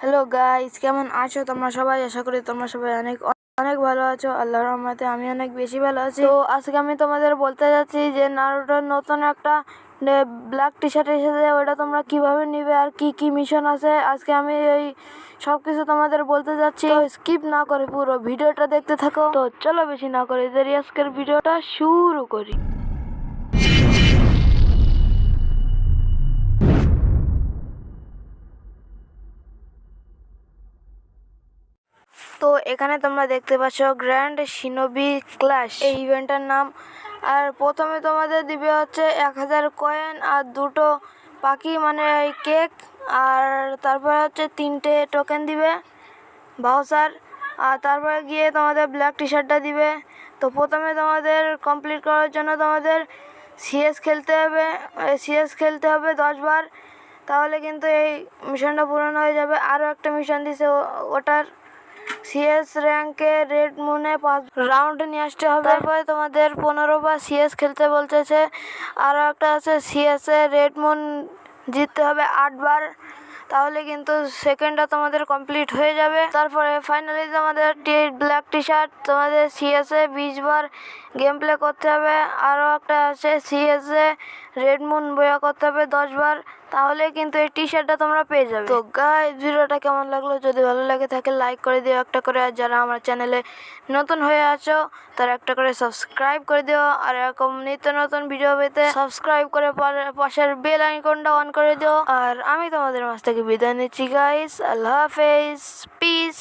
Hello guys, কেমন আছো তোমরা সবাই? আশা করি তোমরা সবাই অনেক অনেক ভালো আছো। আল্লাহর রহমতে আমি অনেক বেশি ভালো আছি। তো আজকে আমি তোমাদের বলতে যাচ্ছি যে নারুটোর নতুন একটা ব্ল্যাক টি শার্ট এসেছে, ওটা তোমরা কিভাবে নিবে আর কি কি মিশন আছে আজকে আমি এই সব কিছু তোমাদের বলতে যাচ্ছি। তো স্কিপ না করে পুরো ভিডিওটা দেখতে থাকো। তো চলো বেশি না করে দেরি, আজকের ভিডিওটা শুরু করি। তো এখানে তোমরা দেখতে পাচ্ছ গ্র্যান্ড শিনোবি ক্লাশ এই ইভেন্টের নাম। আর প্রথমে তোমাদের দিবে হচ্ছে 1000 কয়েন আর দুটো পাখি মানে এই কেক, আর তারপরে হচ্ছে 3টে টোকেন দিবে ভাউচার, আর তারপরে গিয়ে তোমাদের ব্ল্যাক টি শার্টটা দিবে। তো প্রথমে তোমাদের কমপ্লিট করার জন্য তোমাদের সিএস খেলতে হবে, 10 বার, তাহলে কিন্তু এই মিশনটা পূরণ হয়ে যাবে। আরও একটা মিশন দিছে, ওটার সিএস র্যাঙ্কে রেড মুনে 5 রাউন্ড নিয়ে আসতে হবে। তারপরে তোমাদের 15 বার সিএস খেলতে বলতেছে। আরও একটা আছে সিএস এ রেড মুন জিততে হবে 8 বার, তাহলে কিন্তু সেকেন্ডটা তোমাদের কমপ্লিট হয়ে যাবে। তারপরে ফাইনালি তোমাদের ব্ল্যাক টি শার্ট তোমাদের সিএস এ 20 বার গেম প্লে করতে হবে। আরও একটা আছে সিএস এ রেড মুন বয়া করতে হবে 10 বার, তাহলে কিন্তু এই টি শার্টটা তোমরা পেয়ে যাবে। তো গাইস, ভিডিওটা কেমন লাগলো? যদি ভালো লাগে থাকে লাইক করে দিও একটা করে, আর যারা আমার চ্যানেলে নতুন হয়ে আছো তারা একটা করে সাবস্ক্রাইব করে দিও। আর এরকম নিত্য নতুন ভিডিও পেতে সাবস্ক্রাইব করে পাশের বেল আইকনটা অন করে দিও। আর আমি তোমাদের মাঝ থেকে বিদায় নিচ্ছি গাইস, আল্লাহ হাফেজ, পিস।